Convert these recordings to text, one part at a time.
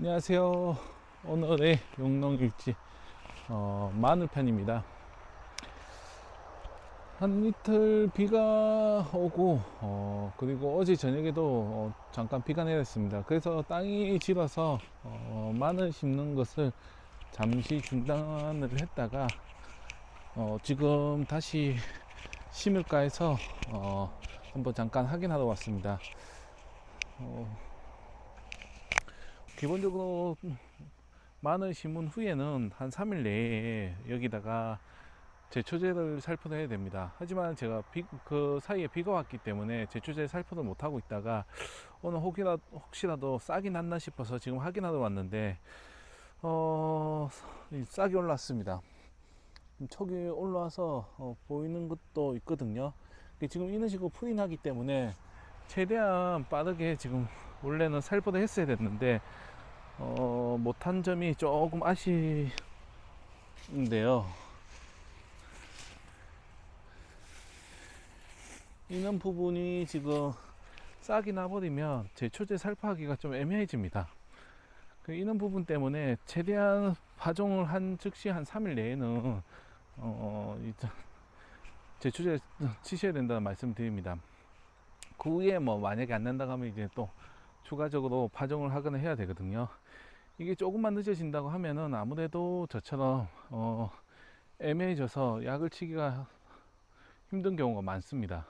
안녕하세요. 오늘의 용농일지 마늘편입니다. 한 이틀 비가 오고 그리고 어제 저녁에도 잠깐 비가 내렸습니다. 그래서 땅이 질어서 마늘 심는 것을 잠시 중단을 했다가 지금 다시 심을까 해서 한번 잠깐 확인하러 왔습니다. 기본적으로 마늘 심은 후에는 한 3일 내에 여기다가 제초제를 살포해야 됩니다. 하지만 제가 그 사이에 비가 왔기 때문에 제초제 살포를 못하고 있다가 오늘 혹시라도 싹이 났나 싶어서 지금 확인하러 왔는데 싹이 올랐습니다. 촉이 올라와서 보이는 것도 있거든요. 지금 이런 식으로 풀이 나기 때문에 최대한 빠르게 지금 원래는 살포를 했어야 됐는데 못한 점이 조금 아쉬운데요. 이런 부분이 지금 싹이 나버리면 제초제 살포하기가 좀 애매해집니다. 이런 부분 때문에 최대한 파종을 한 즉시 한 3일 내에는 제초제 치셔야 된다는 말씀 드립니다. 그 후에 뭐 만약에 안 난다고 하면 이제 또 추가적으로 파종을 하거나 해야 되거든요. 이게 조금만 늦어진다고 하면은 아무래도 저처럼 애매해져서 약을 치기가 힘든 경우가 많습니다.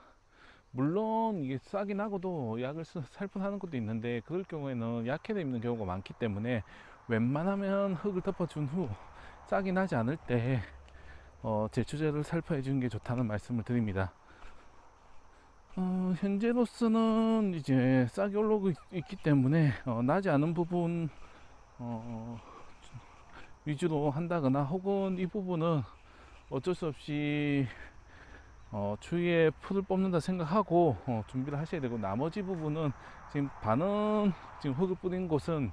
물론 이게 싹이 나고도 약을 살포하는 것도 있는데 그럴 경우에는 약해져 있는 경우가 많기 때문에 웬만하면 흙을 덮어준 후 싹이 나지 않을 때 제초제를 살포해 주는 게 좋다는 말씀을 드립니다. 현재로서는 이제 싹이 올라오고 있기 때문에 나지 않은 부분 위주로 한다거나 혹은 이 부분은 어쩔 수 없이 추위에 풀을 뽑는다 생각하고 준비를 하셔야 되고, 나머지 부분은 지금 지금 흙을 뿌린 곳은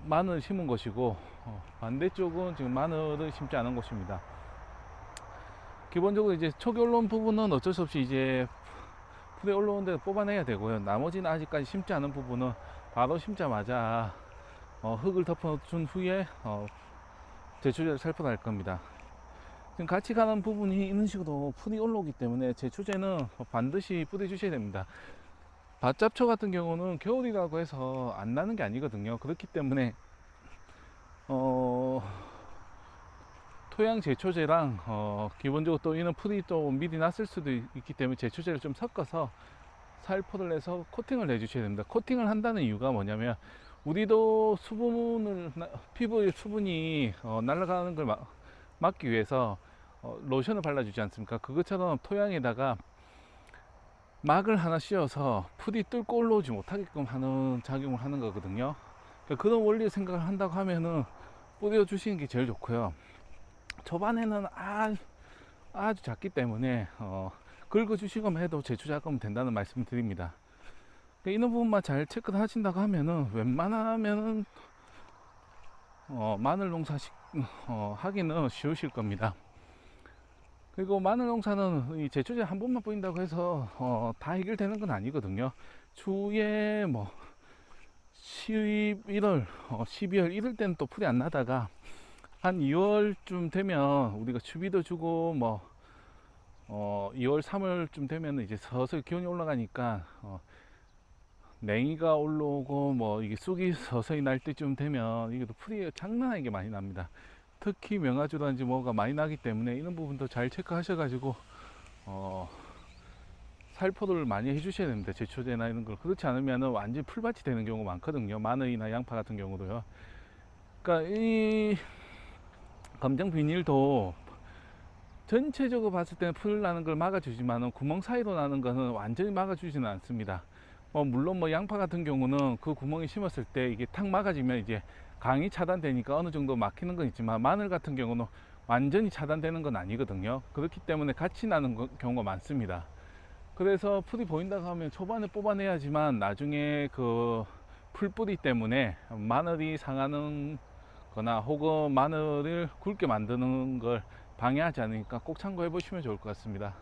마늘 심은 것이고 반대쪽은 지금 마늘을 심지 않은 곳입니다. 기본적으로 이제 촉이 올라온 부분은 어쩔 수 없이 이제 풀이 올라온 데서 뽑아내야 되고요. 나머지는 아직까지 심지 않은 부분은 바로 심자마자 흙을 덮어준 후에 제초제를 살포할 겁니다. 지금 같이 가는 부분이 이런 식으로 풀이 올라오기 때문에 제초제는 반드시 뿌려주셔야 됩니다. 밭잡초 같은 경우는 겨울이라고 해서 안 나는 게 아니거든요. 그렇기 때문에 토양 제초제랑 기본적으로 또 이런 풀이 또 미리 났을 수도 있기 때문에 제초제를 좀 섞어서 살포를 해서 코팅을 해주셔야 됩니다. 코팅을 한다는 이유가 뭐냐면 우리도 피부의 수분이 날아가는 걸 막기 위해서 로션을 발라주지 않습니까? 그것처럼 토양에다가 막을 하나 씌워서 풀이 뚫고 올라오지 못하게끔 하는 작용을 하는 거거든요. 그러니까 그런 원리를 생각을 한다고 하면은 뿌려주시는 게 제일 좋고요. 초반에는 아주 작기 때문에 긁어주시고만 해도 제초작하면 된다는 말씀을 드립니다. 그러니까 이런 부분만 잘 체크를 하신다고 하면은 웬만하면은 마늘 농사 하기는 쉬우실 겁니다. 그리고 마늘 농사는 이 제초제 한 번만 뿌린다고 해서 다 해결되는 건 아니거든요. 추후에 뭐 11월, 12월 이럴 때는 또 풀이 안 나다가 한 2월쯤 되면 우리가 추비도 주고 뭐 2월, 3월쯤 되면 이제 서서히 기온이 올라가니까 냉이가 올라오고 뭐 이게 쑥이 서서히 날 때쯤 되면 이게 또 풀이 장난 아니게 많이 납니다. 특히 명아주라든지 뭐가 많이 나기 때문에 이런 부분도 잘 체크하셔 가지고 살포를 많이 해주셔야 됩니다. 제초제나 이런 걸. 그렇지 않으면 완전히 풀밭이 되는 경우가 많거든요. 마늘이나 양파 같은 경우도요. 그러니까 이 검정 비닐도 전체적으로 봤을 때는 풀 나는 걸 막아주지만 구멍 사이로 나는 것은 완전히 막아주지는 않습니다. 물론 뭐 양파 같은 경우는 그 구멍에 심었을 때 이게 탁 막아지면 이제 강이 차단되니까 어느 정도 막히는 건 있지만, 마늘 같은 경우는 완전히 차단되는 건 아니거든요. 그렇기 때문에 같이 나는 경우가 많습니다. 그래서 풀이 보인다고 하면 초반에 뽑아내야지만 나중에 그 풀뿌리 때문에 마늘이 상하는 거나 혹은 마늘을 굵게 만드는 걸 방해하지 않으니까 꼭 참고해 보시면 좋을 것 같습니다.